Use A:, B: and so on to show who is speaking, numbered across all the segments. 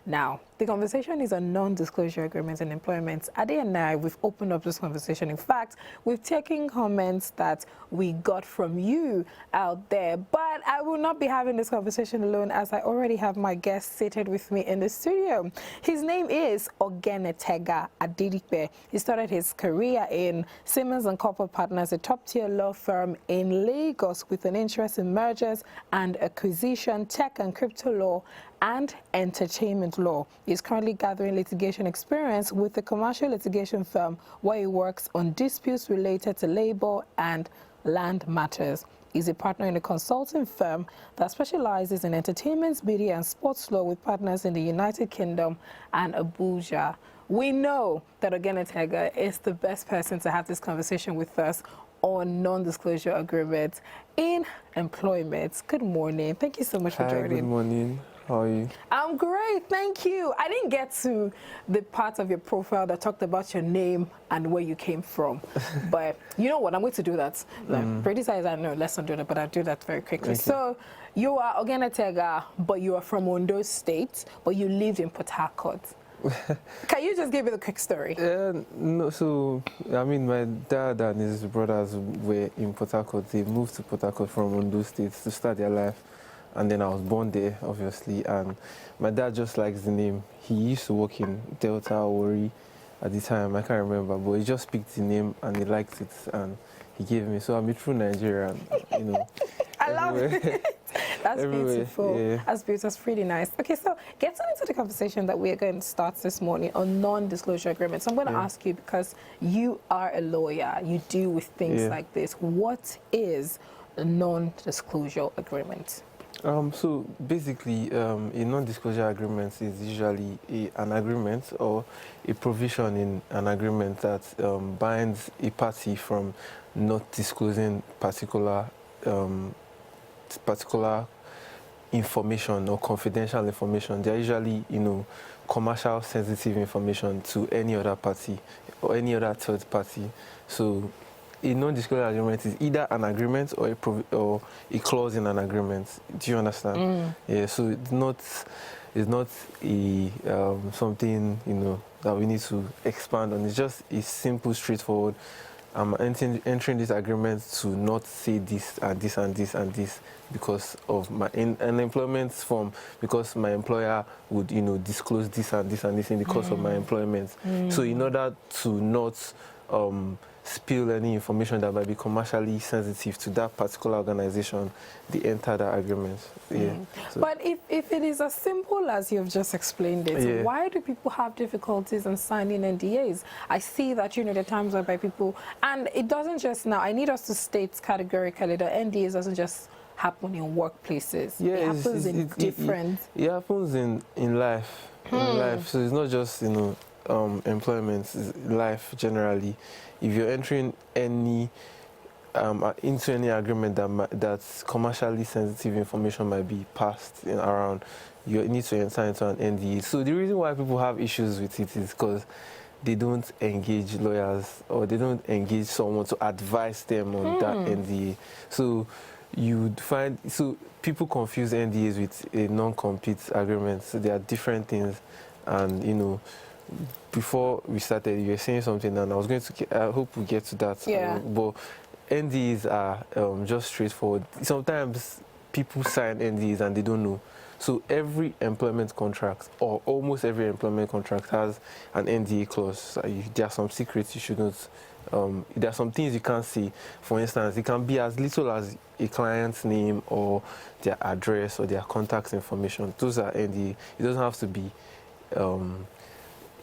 A: Now, the conversation is on non-disclosure agreements and employment. Ade and I, we've opened up this conversation. In fact, we've taken comments that we got from you out there. But I will not be having this conversation alone, as I already have my guest seated with me in the studio. His name is Ogenetega Adedipe. He started his career in Simmons & Copper Partners, a top-tier law firm in Lagos with an interest in mergers and acquisition, tech and crypto law, and entertainment law. He's currently gathering litigation experience with the commercial litigation firm where he works on disputes related to labor and land matters. He's a partner in a consulting firm that specializes in entertainment, media, and sports law with partners in the United Kingdom and Abuja. We know that Ogenetega is the best person to have this conversation with us on non-disclosure agreements in employment. Good morning. Thank you so much for joining.
B: Good morning. How are you?
A: I'm great, thank you. I didn't get to the part of your profile that talked about your name and where you came from. But you know what, I'm going to do that. Producer, I know, let's not do that, but I'll do that very quickly. So you are Ogenetega, but you are from Ondo State, but you lived in Port Harcourt. Can you just give me the quick story?
B: No, so, I mean, my dad and his brothers were in Port Harcourt. They moved to Port Harcourt from Ondo State to start their life. And then I was born there, obviously, and my dad just likes the name. He used to work in Delta Warri at the time, I can't remember, but he just picked the name and he liked it and he gave me. So I'm a true Nigerian, you know.
A: I love it. That's beautiful.
B: Yeah.
A: That's beautiful. That's pretty nice. Okay, so getting into the conversation that we are going to start this morning on non-disclosure agreements. I'm going to ask you, because you are a lawyer, you deal with things like this. What is a non-disclosure agreement?
B: So basically, a non-disclosure agreement is usually an agreement or a provision in an agreement that binds a party from not disclosing particular information or confidential information. They're usually, commercial sensitive information to any other party or any other third party. So a non-disclosure agreement is either an agreement or a clause in an agreement. Do you understand? Yeah. So it's not a something that we need to expand on. It's just a simple, straightforward. I'm entering this agreement to not say this and this and this and this because of my an employment form, because my employer would disclose this and this and this in the course of my employment. So in order to not spill any information that might be commercially sensitive to that particular organization, they enter that agreement. Yeah. So.
A: But if it is as simple as you've just explained it, why do people have difficulties in signing NDAs? I see that, there are times whereby people, and it doesn't just now, I need us to state categorically that NDAs doesn't just happen in workplaces.
B: Yeah,
A: it happens in different...
B: It happens in life. In life. So it's not just, employment, it's life generally. If you're entering into any agreement that's commercially sensitive information might be passed around, you need to enter into an NDA. So the reason why people have issues with it is because they don't engage lawyers or they don't engage someone to advise them on that NDA. So you'd find, people confuse NDAs with a non-compete agreement. So there are different things, and before we started, you were saying something, and I was going to. I hope we get to that.
A: Yeah.
B: But NDAs are just straightforward. Sometimes people sign NDAs and they don't know. So every employment contract, or almost every employment contract, has an NDA clause. So there are some secrets you shouldn't. There are some things you can't see. For instance, it can be as little as a client's name or their address or their contact information. Those are NDA. It doesn't have to be.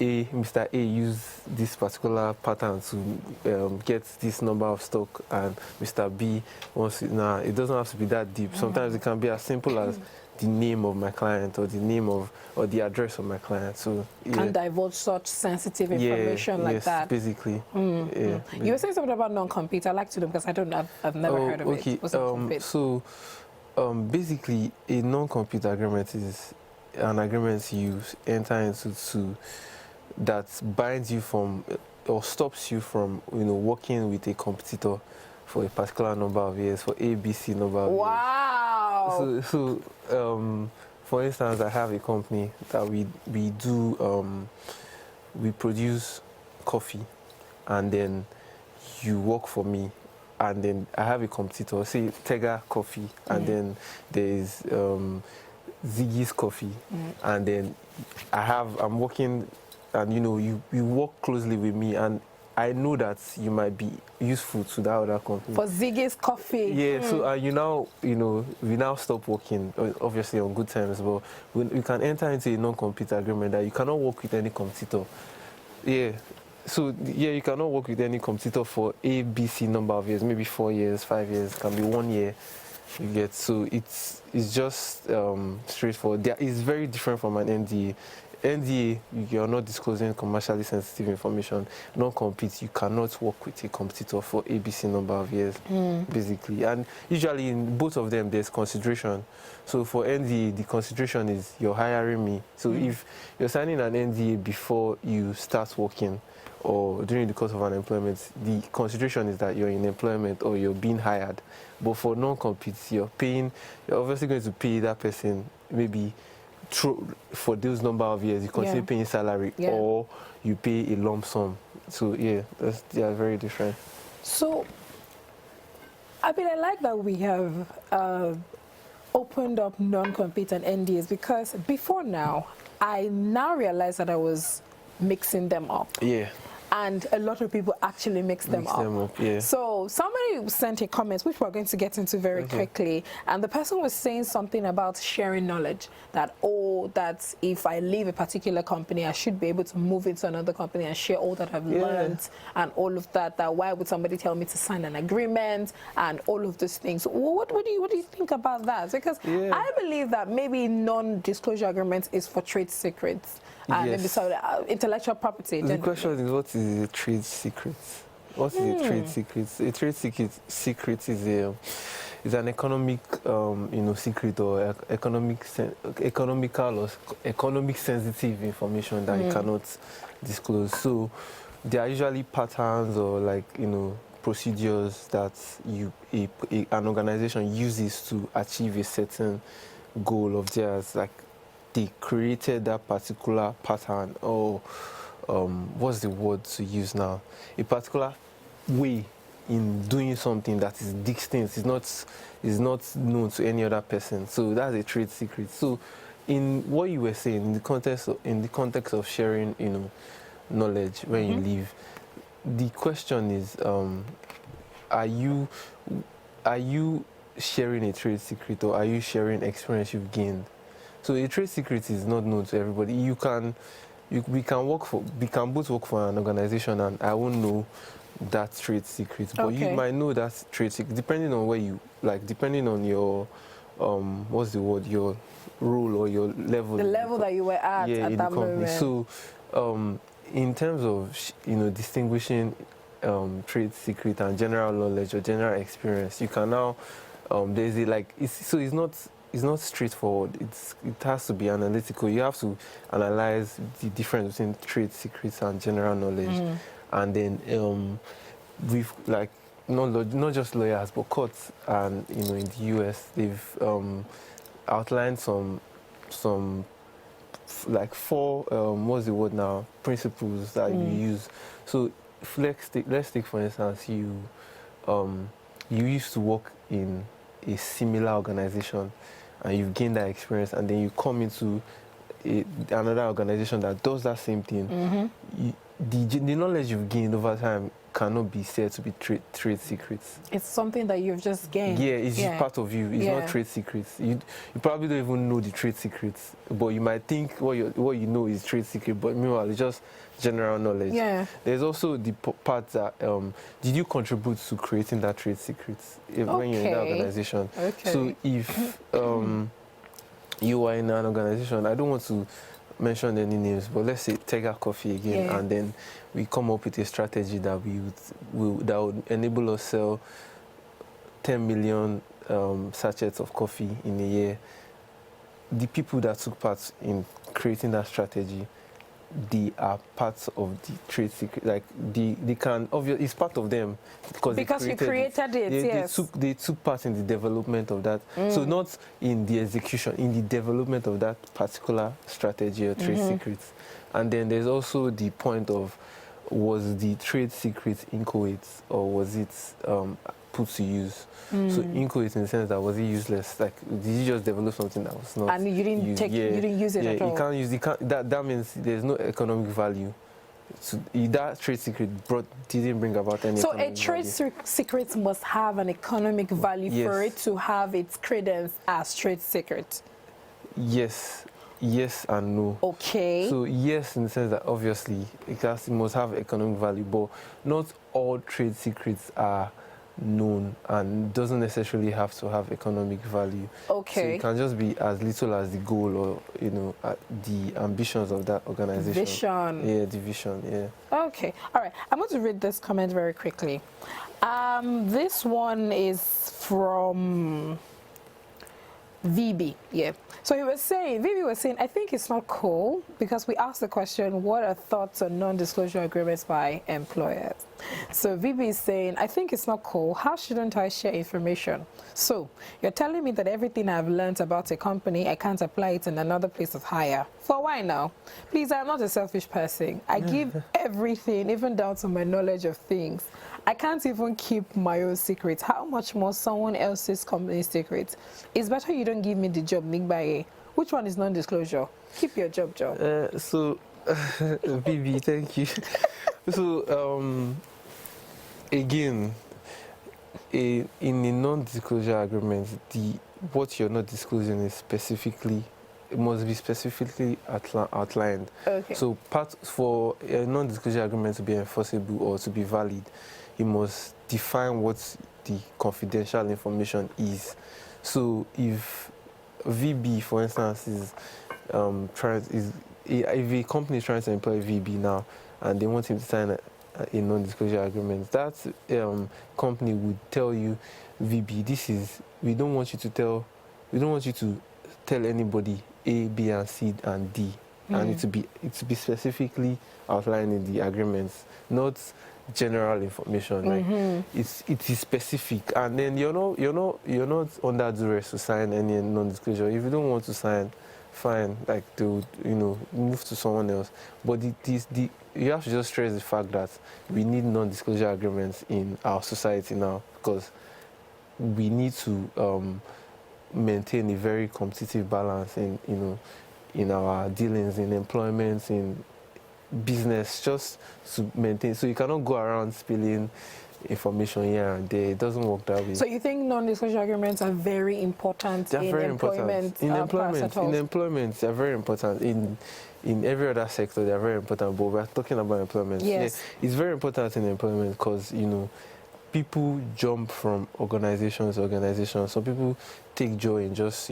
B: Mr. A used this particular pattern to get this number of stock, and Mr. B wants it. Nah, it doesn't have to be that deep. Sometimes it can be as simple as the name of my client or the name of or the address of my client. So
A: can't divulge such sensitive information like that.
B: Basically.
A: You were saying something about non-compete. I like to know because I've never heard of it.
B: So basically, a non-compete agreement is an agreement you enter into that binds you from or stops you from working with a competitor for a particular number of years, for ABC number of years.
A: Wow.
B: So for instance, I have a company that we produce coffee, and then you work for me, and then I have a competitor, say Tega Coffee, and then there's Ziggy's Coffee, and then I'm working, and you work closely with me, and I know that you might be useful to that other company.
A: For Ziggy's Coffee.
B: Yeah, so we now stop working, obviously on good terms, but we can enter into a non-compete agreement that you cannot work with any competitor. Yeah. So, yeah, you cannot work with any competitor for A, B, C number of years, maybe 4 years, 5 years, can be 1 year. You get, so it's just straightforward. It's very different from an NDA. NDA, you're not disclosing commercially sensitive information. Non-compete, you cannot work with a competitor for ABC number of years, basically. And usually in both of them, there's consideration. So for NDA, the consideration is you're hiring me. So if you're signing an NDA before you start working or during the course of an employment, the consideration is that you're in employment or you're being hired. But for non-compete, you're obviously going to pay that person maybe for those number of years, you consider paying salary, or you pay a lump sum. So yeah, they are very different.
A: So, I mean, I like that we have opened up non-compete and NDAs, because before now, I now realize that I was mixing them up.
B: Yeah.
A: And a lot of people actually mix them up.
B: Yeah.
A: So somebody sent a comment, which we're going to get into very quickly, and the person was saying something about sharing knowledge, that that if I leave a particular company, I should be able to move into another company and share all that I've learned and all of that. That why would somebody tell me to sign an agreement and all of those things? What do you think about that? Because I believe that maybe non-disclosure agreement is for trade secrets. Maybe intellectual property.
B: The question is, what is a trade secret? What is a trade secret? A trade secret is an economic, secret, or economical or economic sensitive information that you cannot disclose. So there are usually patterns or procedures that an organization uses to achieve a certain goal of theirs, like they created that particular pattern, or what's the word to use now? A particular way in doing something that is distinct, is not known to any other person. So that's a trade secret. So in what you were saying, in the context of sharing, knowledge when you leave, the question is, are you sharing a trade secret, or are you sharing experience you've gained? So a trade secret is not known to everybody. We can both work for an organization, and I won't know that trade secret, but you might know that trade secret depending on where you depending on your what's the word, your role or your level. The level
A: that you were at
B: in
A: that
B: the company.
A: moment.
B: So in terms of distinguishing trade secret and general knowledge or general experience, you can now it's not straightforward. It has to be analytical. You have to analyze the difference between trade secrets and general knowledge, and then we've not just lawyers but courts, and in the US they've outlined some 4 what's the word now, principles that you use. So let's take for instance, you used to work in a similar organization, and you've gained that experience, and then you come into another organization that does that same thing. The knowledge you've gained over time cannot be said to be trade secrets.
A: It's something that you've just gained.
B: Yeah, it's just part of you. It's not trade secrets. You probably don't even know the trade secrets, but you might think what you know is trade secret, but meanwhile it's just general knowledge. Yeah. There's also the part that did you contribute to creating that trade secrets when you're in that organization? Okay. So if you are in an organization, I don't want to mention any names, but let's say Tega Coffee again, and then we come up with a strategy that would enable us sell 10 million sachets of coffee in a year. The people that took part in creating that strategy they are parts of the trade secret. Like they can obviously it's part of them because
A: you created it. Yes.
B: They took part in the development of that. So not in the execution, in the development of that particular strategy or trade secrets. And then there's also the point of, was the trade secret inchoate or was it put to use? So inchoate in the sense that, was it useless? Like, did you just develop something that was not
A: and you didn't
B: used?
A: you didn't use it at all?
B: You can't use that means there's no economic value. So that trade secret didn't bring about any.
A: So a trade secret must have an economic value for it to have its credence as trade secret.
B: Yes. Yes and no.
A: Okay.
B: So yes, in the sense that obviously it must have economic value, but not all trade secrets are known and doesn't necessarily have to have economic value.
A: Okay.
B: So it can just be as little as the goal or the ambitions of that organization.
A: Vision.
B: Yeah, the vision. Yeah.
A: Okay. All right. I'm going to read this comment very quickly. This one is from VB, yeah. So VB was saying, I think it's not cool because we asked the question, what are thoughts on non-disclosure agreements by employers? So VB is saying, I think it's not cool. How shouldn't I share information? So you're telling me that everything I've learned about a company, I can't apply it in another place of hire. For why now? Please, I'm not a selfish person. I give everything, even down to my knowledge of things. I can't even keep my own secrets. How much more someone else's company's secrets? It's better you don't give me the job, Nick Baye. Which one is non-disclosure? Keep your job.
B: So, BB, thank you. So, again, in a non-disclosure agreement, what you're not disclosing is it must be specifically outlined.
A: Okay.
B: So, for a non-disclosure agreement to be enforceable or to be valid, you must define what the confidential information is. So, if VB, for instance, if a company is trying to employ VB now and they want him to sign a non-disclosure agreement, that company would tell you, VB, we don't want you to tell anybody A, B, and C, and D, and it to be specifically outlined in the agreements, not general information. Like it is specific, and then you're not under duress to sign any non-disclosure. If you don't want to sign, fine. Like to move to someone else. But you have to just stress the fact that we need non-disclosure agreements in our society now, because we need to maintain a very competitive balance in our dealings, in employment, in business, just to maintain. So you cannot go around spilling information here and there. It doesn't work that way. So
A: you think non-disclosure agreements are very important in employment?
B: In employment, they're very important. In every other sector, they're very important. But we're talking about employment.
A: Yes,
B: it's very important in employment because people jump from organization to organization. Some people take joy in just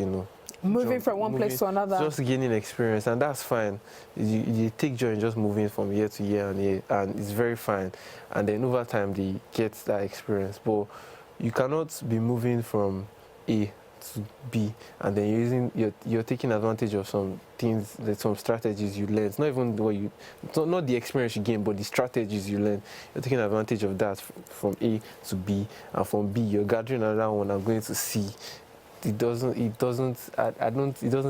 A: moving from one place to another,
B: just gaining experience, and that's fine. You take joy in just moving from year to year and it's very fine. And then over time they get that experience. But you cannot be moving from A to B and then you're taking advantage of some things, some strategies you learned. Not even not the experience you gain, but the strategies you learn. You're taking advantage of that from A to B, and from B you're gathering another one and going to C. It doesn't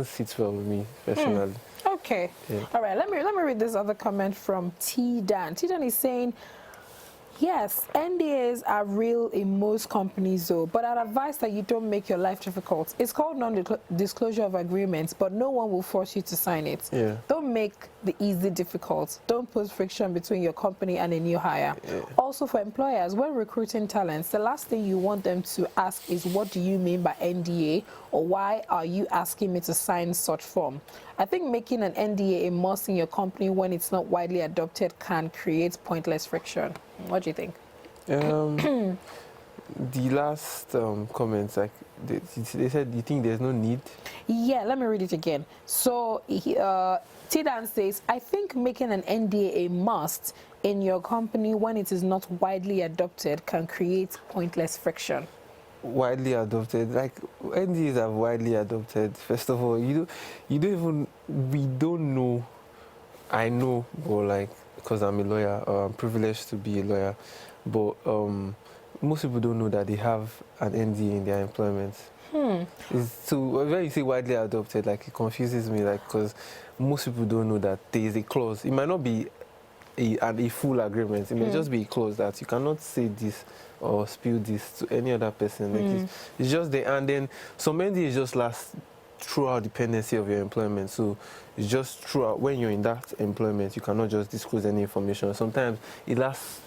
B: sit well with me personally.
A: Okay. Yeah. All right, let me read this other comment from T Dan. T Dan is saying, yes, NDAs are real in most companies though, but I'd advise that you don't make your life difficult. It's called non-disclosure of agreements, but no one will force you to sign it.
B: Yeah.
A: Don't make the easy difficult. Don't put friction between your company and a new hire. Yeah. Also for employers, when recruiting talents, the last thing you want them to ask is, what do you mean by NDA, or why are you asking me to sign such form? I think making an NDA a must in your company when it's not widely adopted can create pointless friction. What do you think?
B: The last comments, like they said, you think there's no need?
A: Yeah, let me read it again. So Tidan says, I think making an NDA a must in your company when it is not widely adopted can create pointless friction.
B: Widely adopted, like NDAs are widely adopted. First of all, we don't know. I know, but like, because I'm a lawyer, I'm privileged to be a lawyer, but most people don't know that they have an NDA in their employment. So when you say widely adopted, like, it confuses me, like, because most people don't know that there is a clause. It might not be a full agreement. It may just be a clause that you cannot say this or spill this to any other person. Like it's just there. And then some NDAs just last throughout the pendency of your employment. So it's just throughout, when you're in that employment, you cannot just disclose any information. Sometimes it lasts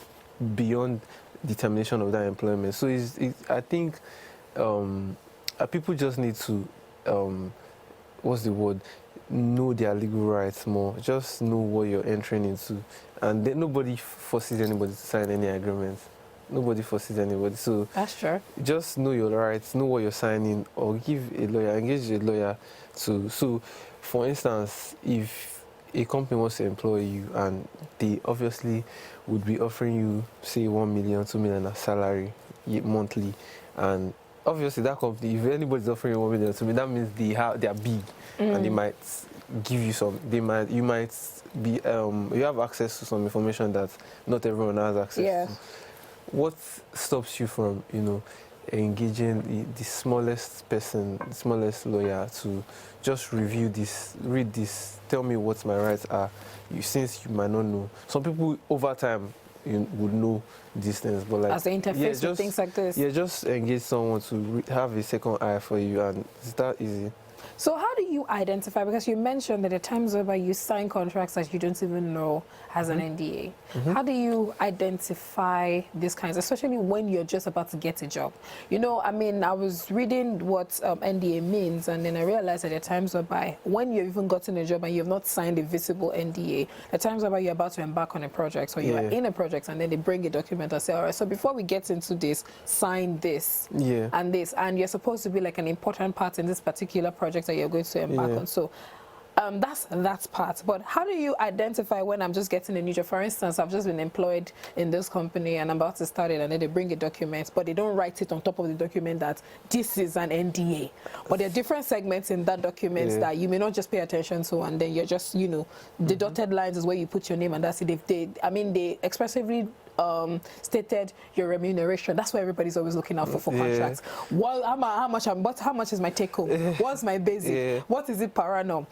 B: beyond the termination of that employment. So I think people just need to, what's the word? Know their legal rights more. Just know what you're entering into. And then nobody forces anybody to sign any agreements. Nobody forces anybody. So
A: that's true.
B: Just know your rights, know what you're signing, or engage a lawyer to. So, for instance, if a company wants to employ you and they obviously would be offering you, say, 1 million, 2 million as salary monthly, and obviously that company, if anybody's offering you 1 million, 2 million, that means they are big, and they might give you some. You might be you have access to some information that not everyone has access to. What stops you from, engaging the smallest person, the smallest lawyer to just review this, read this, tell me what my rights are? Since you might not know. Some people over time would know these things, but like,
A: as they interface with things like this.
B: Yeah, just engage someone to have a second eye for you, and it's that easy.
A: So how do you identify, because you mentioned that at times whereby you sign contracts that you don't even know has an NDA. How do you identify these kinds, especially when you're just about to get a job? I mean, I was reading what NDA means, and then I realized that at times whereby when you've even gotten a job and you've not signed a visible NDA, at times whereby you're about to embark on a project, or you're in a project, and then they bring a document and say, all right, so before we get into this, sign this and this, and you're supposed to be like an important part in this particular project that you're going to embark on. So that's part. But how do you identify when I'm just getting a new job? For instance, I've just been employed in this company and I'm about to start it, and then they bring a document, but they don't write it on top of the document that this is an NDA. But there are different segments in that document that you may not just pay attention to, and then you're just, the dotted lines is where you put your name, and that's it. If they expressively stated your remuneration. That's why everybody's always looking out for contracts. Well, how much is my take home? What's my basic? What is it per annum?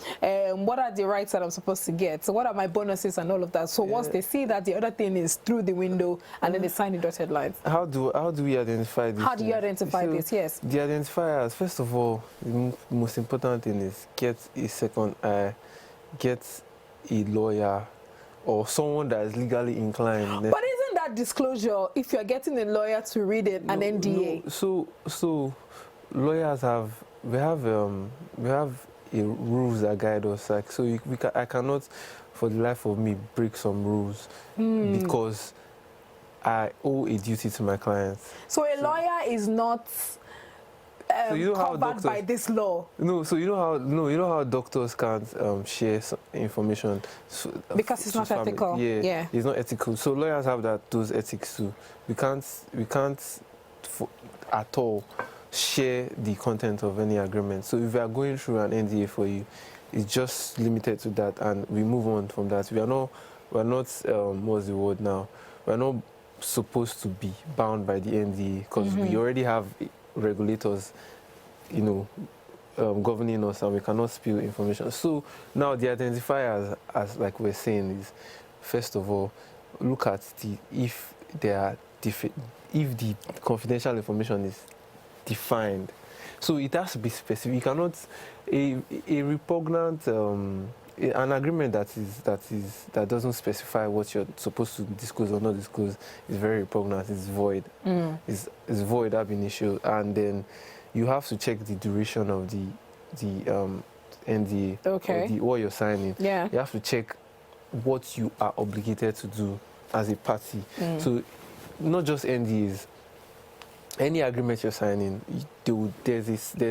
A: What are the rights that I'm supposed to get? So what are my bonuses and all of that? So once they see that the other thing is through the window, and then they sign the dotted lines.
B: How do we identify this?
A: How do you identify this? Yes.
B: The identifiers, first of all, the most important thing is get a second eye, get a lawyer or someone that is legally inclined.
A: But isn't that disclosure if you're getting a lawyer to read it, an NDA?
B: No. So lawyers have rules that guide us. Like, so I cannot, for the life of me, break some rules because I owe a duty to my clients.
A: So a lawyer is not covered by this law.
B: No, so you know how doctors can't share information
A: because it's not ethical.
B: Yeah, it's not ethical. So lawyers have those ethics too. We can't at all share the content of any agreement. So if we are going through an NDA for you, it's just limited to that, and we move on from that. We're not what's the word now? We're not supposed to be bound by the NDA because we already have regulators, governing us, and we cannot spill information. So now the identifiers, as like we're saying, is first of all, look at if the confidential information is defined. So it has to be specific. You cannot a repugnant an agreement that doesn't specify what you're supposed to disclose or not disclose is very repugnant. It's void. It's void ab initio, and then you have to check the duration of the NDA.
A: Okay.
B: Or what you're signing.
A: Yeah.
B: You have to check what you are obligated to do as a party. So not just NDAs. Any agreement you're signing, there's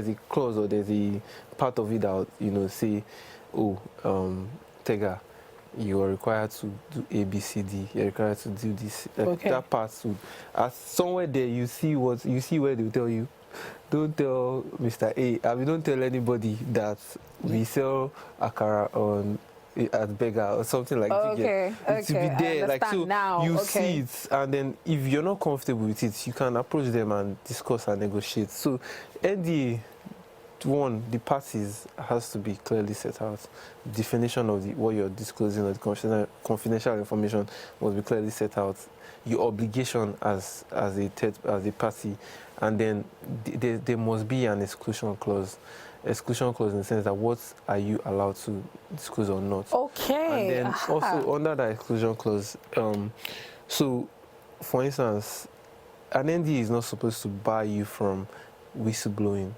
B: a clause or there's a part of it that will, say, Tega, you are required to do A, B, C, D. You're required to do this. That part. Somewhere there, you see where they'll tell you, don't tell Mr. A. Don't tell anybody that we sell akara on at beggar or something like that.
A: Okay,
B: To be there, like, so
A: now.
B: you
A: Okay.
B: see it, and then if you're not comfortable with it, you can approach them and discuss and negotiate. So NDA, one, the parties has to be clearly set out. Definition of what you're disclosing or the confidential information must be clearly set out. Your obligation as a party, and then there must be an exclusion clause. Exclusion clause in the sense that what are you allowed to disclose or not.
A: Okay.
B: And then also under that exclusion clause, so for instance, an NDA is not supposed to bar you from whistleblowing.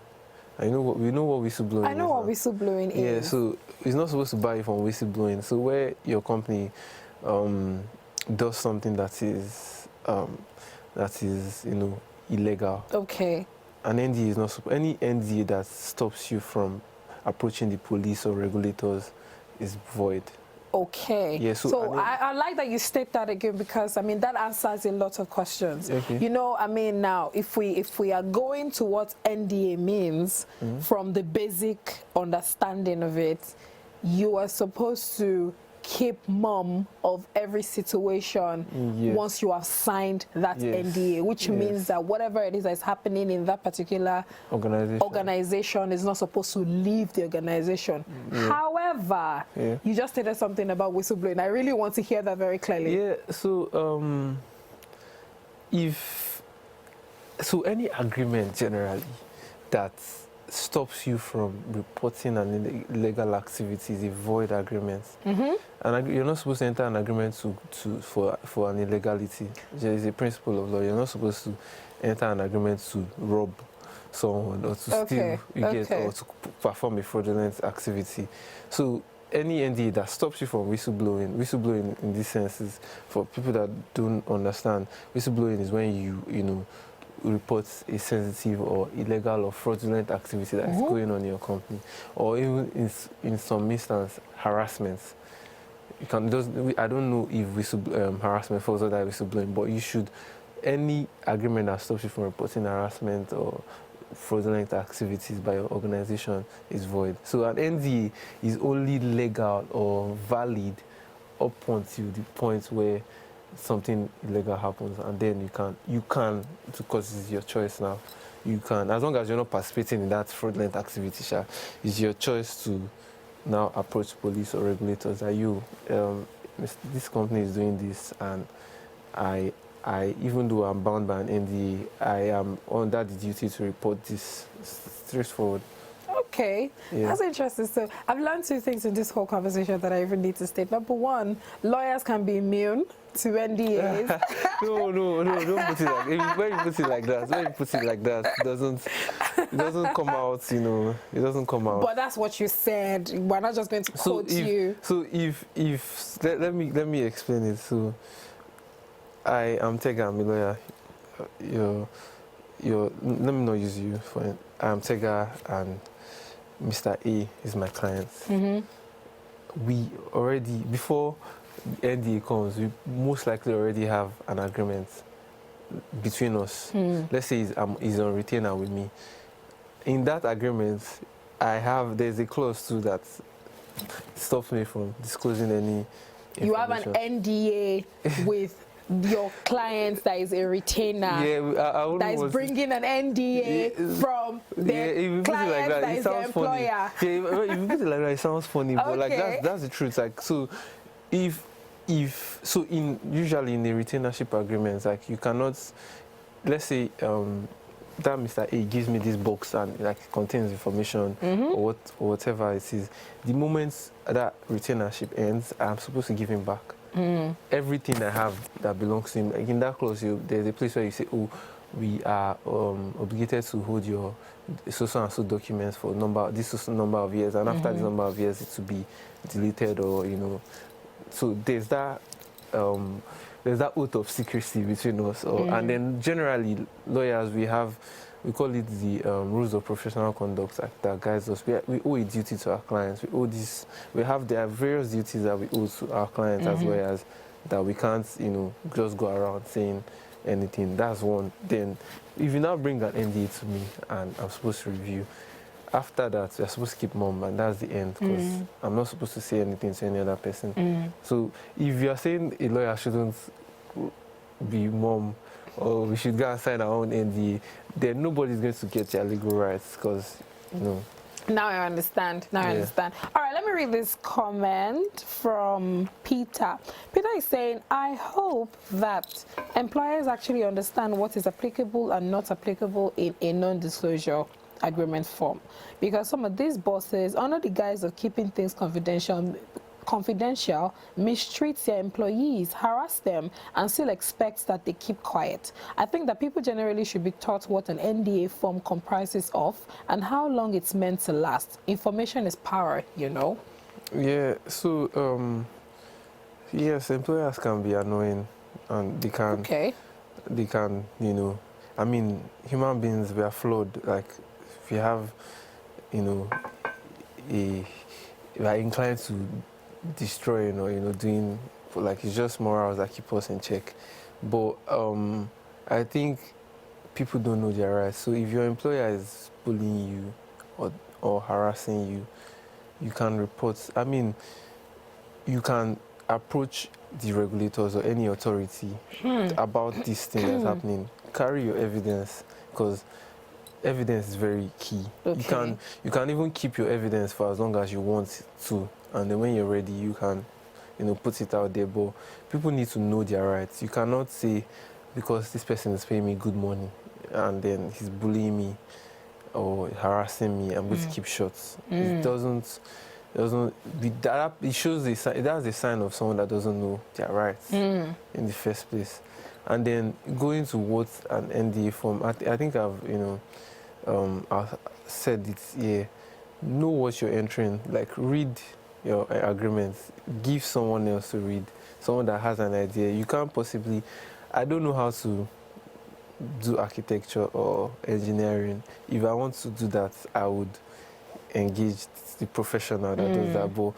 B: We know what whistleblowing is.
A: I know what whistleblowing is.
B: Yeah, so it's not supposed to bar you from whistleblowing. So where your company does something that is illegal.
A: Okay.
B: An NDA is not any NDA that stops you from approaching the police or regulators is void.
A: Okay.
B: Yeah,
A: so I like that you state that again, because I mean that answers a lot of questions.
B: Okay.
A: You know, I mean, now if we are going to what NDA means from the basic understanding of it, you are supposed to keep mum of every situation once you have signed that NDA, which means that whatever it is that is happening in that particular organization is not supposed to leave the organization. However, you just stated something about whistleblowing. I really want to hear that very clearly.
B: Yeah, so any agreement generally that stops you from reporting an illegal activity is a void agreement. And you're not supposed to enter an agreement for an illegality. There is a principle of law. You're not supposed to enter an agreement to rob someone or to steal, or to perform a fraudulent activity. So any NDA that stops you from whistleblowing in this sense is, for people that don't understand, whistleblowing is when you reports a sensitive or illegal or fraudulent activity that is going on in your company, or even in some instance harassment. You can I don't know if harassment falls under whistleblowing, but you should, any agreement that stops you from reporting harassment or fraudulent activities by your organization is void. So an NDA is only legal or valid up until the point where something illegal happens, and then you can, because it's your choice now, you can, as long as you're not participating in that fraudulent activity, it's your choice to now approach police or regulators that this company is doing this, and I even though I'm bound by an NDA, I am under the duty to report this. Straightforward.
A: Okay, that's interesting. So I've learned two things in this whole conversation that I even need to state. Number one, lawyers can be immune to NDAs.
B: No, don't put it like, when you put it like that, it doesn't come out, it doesn't come out.
A: But that's what you said. We're not just going to quote you.
B: So let me explain it. So I am Tega, I'm a lawyer. Let me not use you for it. I'm Tega, and Mr. A is my client. We already, before the NDA comes, we most likely already have an agreement between us. Let's say he's on retainer with me. In that agreement, there's a clause too that stops me from disclosing any information.
A: You have an NDA with your client that is a retainer, that is bringing an NDA from the client that is the employer.
B: If you put it like that, it sounds funny, but like that's the truth. Like, so usually in the retainership agreements, like, you cannot, let's say that Mr. A gives me this box and like it contains information or whatever it is. The moment that retainership ends, I'm supposed to give him back everything I have that belongs to him. Like in that clause, there's a place where you say, "Oh, we are obligated to hold your so and so documents for this number of years, and after this number of years, it will be deleted," or So there's that oath of secrecy between us, and then generally lawyers, we call it the rules of professional conduct that guides us. We owe a duty to our clients. There are various duties that we owe to our clients as lawyers that we can't just go around saying anything. That's one. Then if you now bring an NDA to me and I'm supposed to review, after that, you're supposed to keep mum, and that's the end, because I'm not supposed to say anything to any other person. So if you're saying a lawyer shouldn't be mum, or we should go and sign our own NDA, then nobody's going to get their legal rights, because, you know.
A: Now I understand. I understand. All right, let me read this comment from Peter. Peter is saying, I hope that employers actually understand what is applicable and not applicable in a non-disclosure agreement form, because some of these bosses, under the guise of keeping things confidential, mistreats their employees, harass them, and still expects that they keep quiet. I think that people generally should be taught what an NDA form comprises of and how long it's meant to last. Information is power, you know.
B: Yeah, so yes, employers can be annoying, and they can, you know, I mean, human beings, we are flawed. Like, if you have, you know, we are inclined to destroying, or, you know, doing, like, it's just morals that keep us in check. But I think people don't know their rights. So if your employer is bullying you or harassing you, you can report. I mean, you can approach the regulators or any authority about this thing that's happening. Carry your evidence, because evidence is very key.
A: Okay.
B: You can even keep your evidence for as long as you want to, and then when you're ready, you can, you know, put it out there. But people need to know their rights. You cannot say, because this person is paying me good money and then he's bullying me or harassing me, I'm going to keep short. It doesn't be that. It shows that's a sign of someone that doesn't know their rights in the first place. And then going to what an NDA form, I think I've, you know, I've said it here. Know what you're entering. Like, read your agreements. Give someone else to read. Someone that has an idea. You can't possibly. I don't know how to do architecture or engineering. If I want to do that, I would engage the professional that does that. But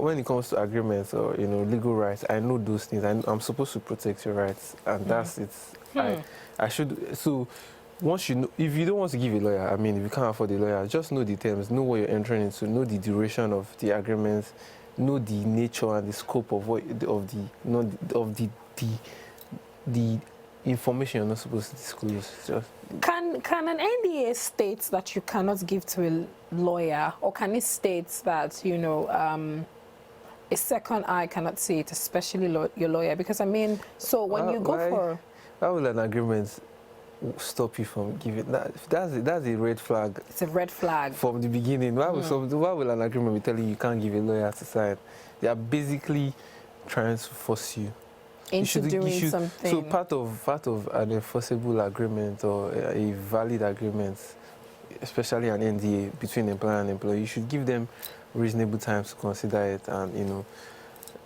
B: when it comes to agreements or, you know, legal rights, I know those things. I'm supposed to protect your rights, and that's it. I should. So once you know, if you don't want to give a lawyer, I mean, if you can't afford a lawyer, just know the terms, know what you're entering into, know the duration of the agreements, know the nature and the scope of the information you're not supposed to disclose. Just
A: Can an NDA state that you cannot give to a lawyer, or can it state that, you know, a second eye cannot see it, especially your lawyer? Because, I mean, so when you go for...
B: Why will an agreement stop you from giving that? That's a red flag.
A: It's a red flag.
B: From the beginning. Why will an agreement be telling you can't give a lawyer to sign? They are basically trying to force you
A: into doing something.
B: So part of an enforceable agreement or a valid agreement, especially an NDA between employer and employee, you should give them reasonable time to consider it, and, you know,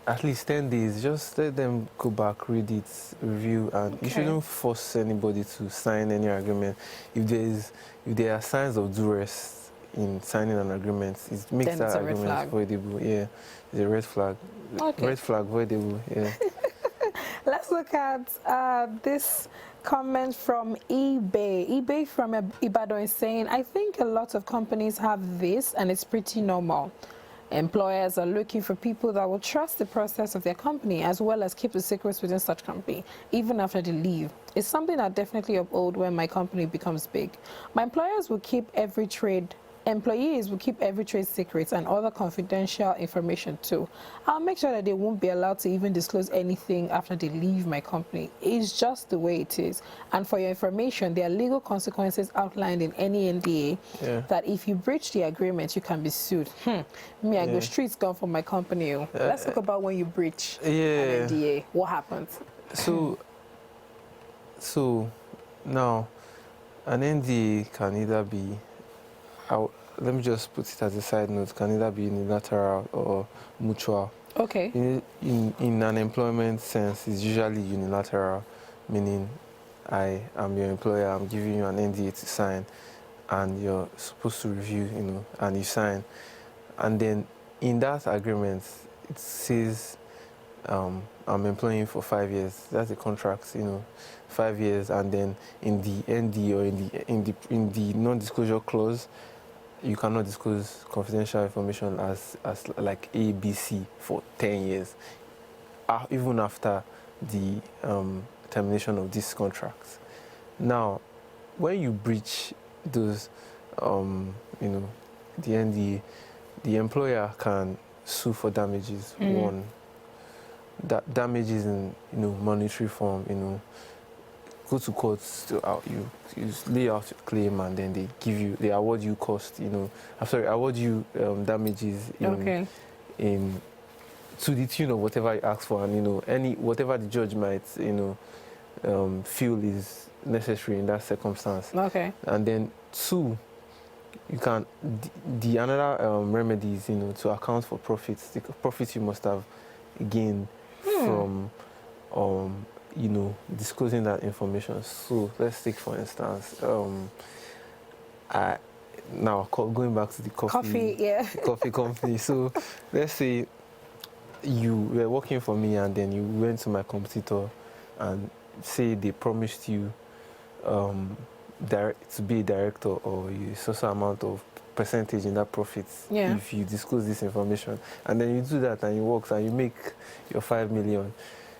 B: at least 10 days. Just let them go back, read it, review, and you shouldn't force anybody to sign any agreement. If there are signs of duress in signing an agreement, it makes that agreement voidable. Yeah, it's a red flag.
A: Okay.
B: Red flag, voidable. Yeah.
A: Let's look at this comment from eBay. eBay from Ibadan is saying, I think a lot of companies have this, and it's pretty normal. Employers are looking for people that will trust the process of their company, as well as keep the secrets within such company, even after they leave. It's something I definitely uphold when my company becomes big. My employees will keep every trade secret and other confidential information too. I'll make sure that they won't be allowed to even disclose anything after they leave my company. It's just the way it is. And for your information, there are legal consequences outlined in any NDA that if you breach the agreement, you can be sued. I go streets gone from my company. Let's talk about when you breach an NDA. What happens?
B: So now, an NDA can either be, let me just put it as a side note, can either be unilateral or mutual.
A: Okay.
B: In an employment sense, it's usually unilateral, meaning I am your employer, I'm giving you an NDA to sign, and you're supposed to review, you know, and you sign. And then in that agreement, it says I'm employing you for 5 years. That's the contract, you know, 5 years. And then in the ND or in the non-disclosure clause, you cannot disclose confidential information as like ABC for 10 years, even after the termination of this contract. Now, when you breach those, you know, the NDA, the employer can sue for damages. One, that damages in, you know, monetary form, you know, go to court, you lay out your claim, and then they award you cost, you know, award you damages in to the tune of whatever you ask for, and, you know, whatever the judge might, you know, feel is necessary in that circumstance.
A: Okay.
B: And then two, you can the another remedy is, you know, to account for profits, the profits you must have gained from you know, disclosing that information. So let's take, for instance, going back to the coffee company. So let's say you were working for me, and then you went to my competitor, and say they promised you to be a director, or a certain amount of percentage in that profit if you disclose this information, and then you do that, and you work, and you make your 5 million.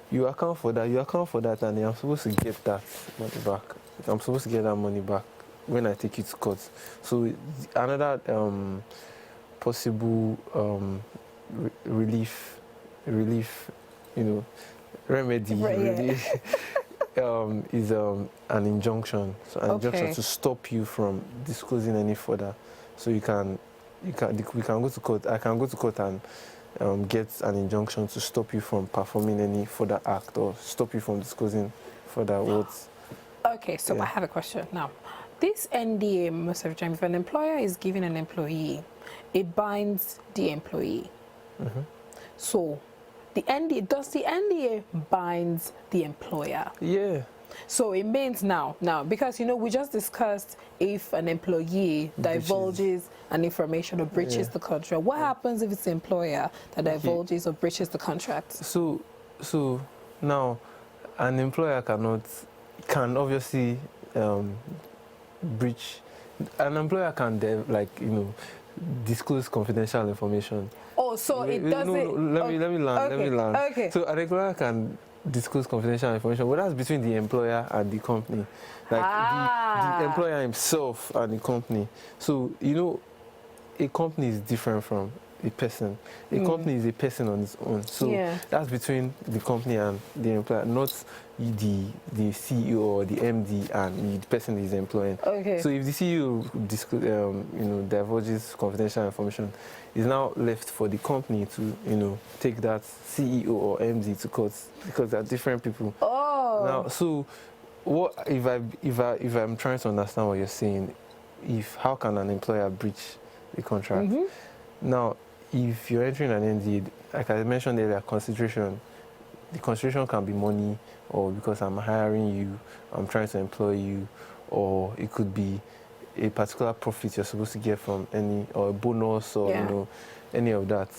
B: You account for that, and I'm supposed to get that money back. I'm supposed to get that money back when I take you to court. So another possible relief, you know, remedy is an injunction. So an injunction to stop you from disclosing any further. So we can go to court. I can go to court and get an injunction to stop you from performing any further act, or stop you from disclosing further words.
A: Okay, so I have a question now. This NDA, most of the time, if an employer is giving an employee, it binds the employee. So the NDA binds the employer?
B: Yeah.
A: So it means now, because, you know, we just discussed if an employee divulges an information or breaches the contract. What happens if it's the employer that divulges or breaches the contract? So
B: now, an employer can obviously breach. An employer can, you know, disclose confidential information.
A: Oh, so it doesn't.
B: Let me land.
A: Okay.
B: So an employer can disclose confidential information, but that's between the employer and the company, like the employer himself and the company. So, you know, a company is different from a person. A company is a person on its own. So that's between the company and the employer, not the CEO or the MD and the person is employing.
A: Okay.
B: So if the CEO you know, divulges confidential information, it's now left for the company to, you know, take that CEO or MD to court, because they're different people.
A: Oh.
B: Now, so what if I'm trying to understand what you're saying? How can an employer breach the contract? Now, if you're entering an NDA, like I mentioned earlier, the consideration can be money, or because I'm hiring you, I'm trying to employ you, or it could be a particular profit you're supposed to get from or a bonus, or you know, any of that,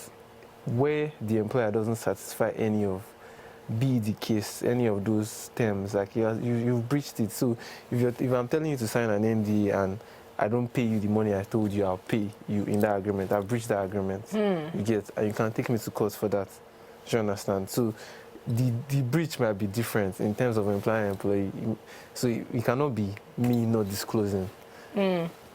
B: where the employer doesn't satisfy any of those terms, like you've breached it. So if I'm telling you to sign an NDA and I don't pay you the money I told you I'll pay you in that agreement, I've breached that agreement. You get, and you can take me to court for that. Do you understand? So the breach might be different in terms of employer and employee. So it cannot be me not disclosing.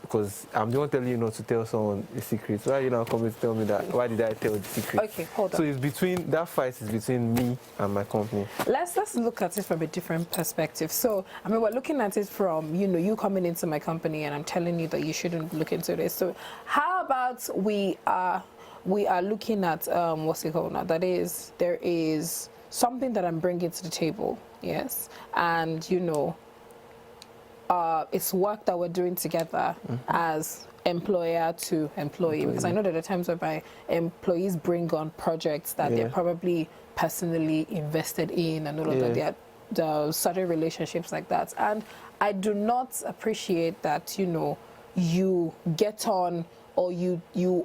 B: Because I'm the one telling you not to tell someone a secret. Why are you now coming to tell me that? Why did I tell the secret?
A: Okay, hold on.
B: So that fight is between me and my company.
A: Let's look at it from a different perspective. So, I mean, we're looking at it from, you know, you coming into my company and I'm telling you that you shouldn't look into this. So how about we are looking at, what's it called now? That is, there is something that I'm bringing to the table, yes? And, you know, it's work that we're doing together as employer to employee, because I know there are times whereby employees bring on projects that they're probably personally invested in, and all of that. There are certain relationships like that, and I do not appreciate that, you know, you get on or you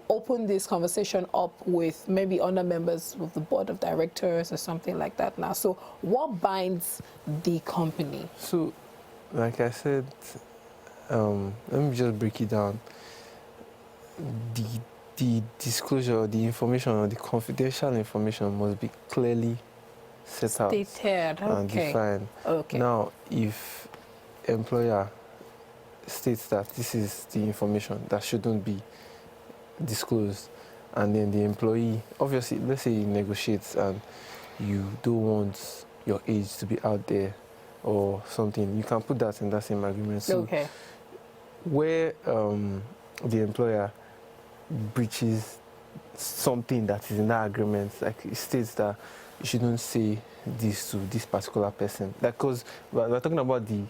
A: open this conversation up with maybe other members of the board of directors or something like that now. So what binds the company?
B: So, like I said, let me just break it down. the disclosure, the information, or the confidential information must be clearly set out
A: Stated,
B: and
A: okay.
B: defined.
A: Okay.
B: Now, if employer states that this is the information that shouldn't be disclosed, and then the employee, obviously, let's say he negotiates and you don't want your age to be out there or something, you can put that in that same agreement. So
A: Okay.
B: where the employer breaches something that is in that agreement, like it states that you shouldn't say this to this particular person, because we're talking about the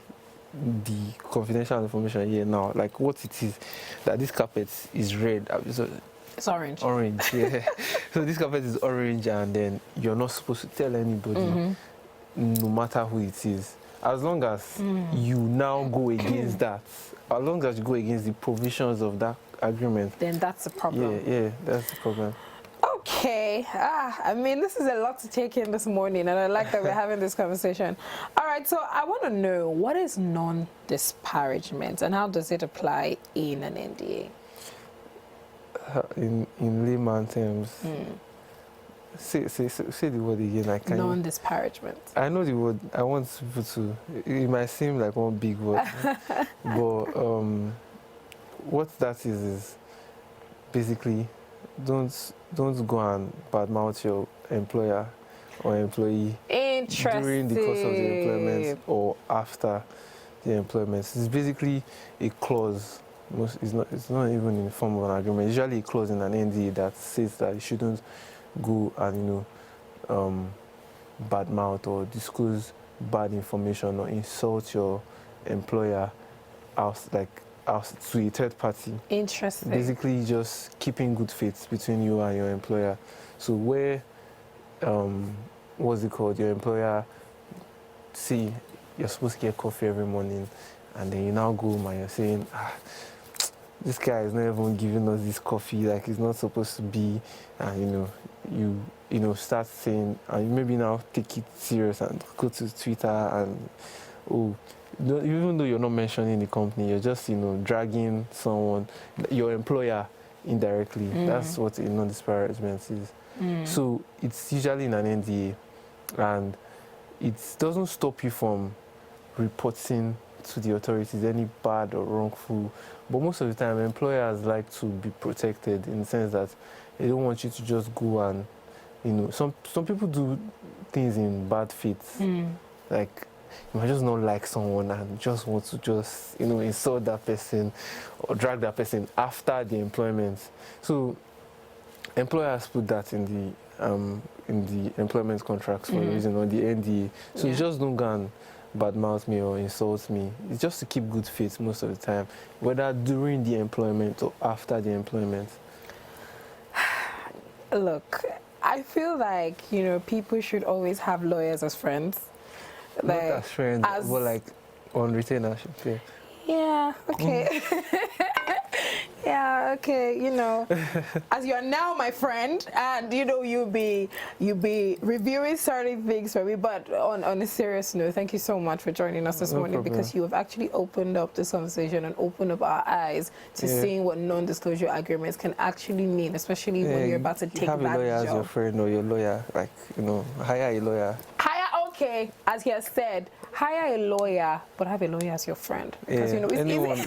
B: confidential information here now, like what it is, that this carpet is red, so
A: It's orange.
B: orange, yeah. So this carpet is orange, and then you're not supposed to tell anybody, no matter who it is, as long as you now go against that, as long as you go against the provisions of that agreement,
A: Then that's a problem.
B: yeah, that's the problem.
A: Okay. I mean, this is a lot to take in this morning, and I like that we're having this conversation. All right, so I want to know, what is non-disparagement and how does it apply in an NDA?
B: In layman terms, say the word again. I can't.
A: Non-disparagement.
B: I know the word. I want people to. It might seem like one big word, but what that is basically don't go and badmouth your employer or employee during the course of the employment or after the employment. It's basically a clause. It's not even in the form of an agreement. Usually a clause in an NDA that says that you shouldn't go and badmouth or disclose bad information or insult your employer to a third party.
A: Interesting.
B: Basically just keeping good faith between you and your employer. So where what's it called, your employer, see, you're supposed to get coffee every morning, and then you now go home and you're saying, this guy is not even giving us this coffee like he's not supposed to be, and you start saying, and maybe now take it serious and go to Twitter and even though you're not mentioning the company, you're just dragging someone, your employer, indirectly. That's what a non-disparagement is. So it's usually in an NDA, and it doesn't stop you from reporting to the authorities any bad or wrongful, but most of the time employers like to be protected in the sense that they don't want you to just go and some people do things in bad faith, like you might just not like someone and just want to insult that person or drag that person after the employment. So employers put that in the employment contracts for a reason, or the NDA. So you just don't go and badmouth me or insult me. It's just to keep good faith most of the time, whether during the employment or after the employment.
A: Look, I feel like people should always have lawyers as friends.
B: Not as friends, but like on retainership.
A: Yeah. Okay. Yeah, okay, as you are now my friend, and you'll be reviewing certain things for me, but on a serious note, thank you so much for joining us this morning, because you have actually opened up this conversation and opened up our eyes to seeing what non-disclosure agreements can actually mean, especially when you're about to take that job.
B: Have a lawyer as your friend or your lawyer, hire a lawyer.
A: Okay, as he has said, hire a lawyer, but have a lawyer as your friend. Because it's
B: anyone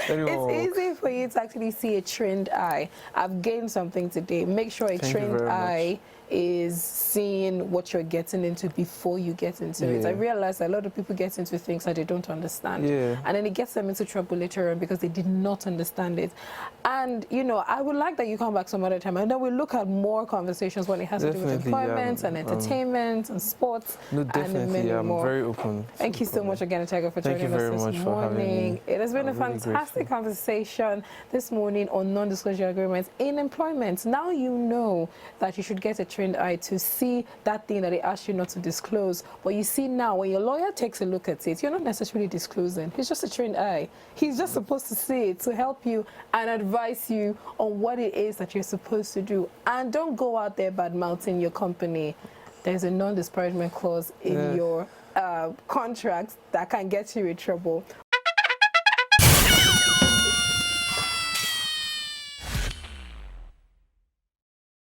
A: it's easy for you to actually see a trained eye. I've gained something today. Make sure a trained eye is seeing what you're getting into before you get into it. I realize a lot of people get into things that they don't understand. And then it gets them into trouble later on because they did not understand it. And, I would like that you come back some other time, and then we'll look at more conversations when it has to do with employment and entertainment and sports.
B: No, definitely, I'm very open.
A: Thank you so much again, Tiger, for joining us this morning. It has been a fantastic conversation this morning on non-disclosure agreements in employment. Now you know that you should get a trained eye to see that thing that they asked you not to disclose. But you see now, when your lawyer takes a look at it, you're not necessarily disclosing. He's just a trained eye. He's just supposed to see it to help you and advise you on what it is that you're supposed to do. And don't go out there bad-mouthing your company. There's a non-disparagement clause in your contracts that can get you in trouble.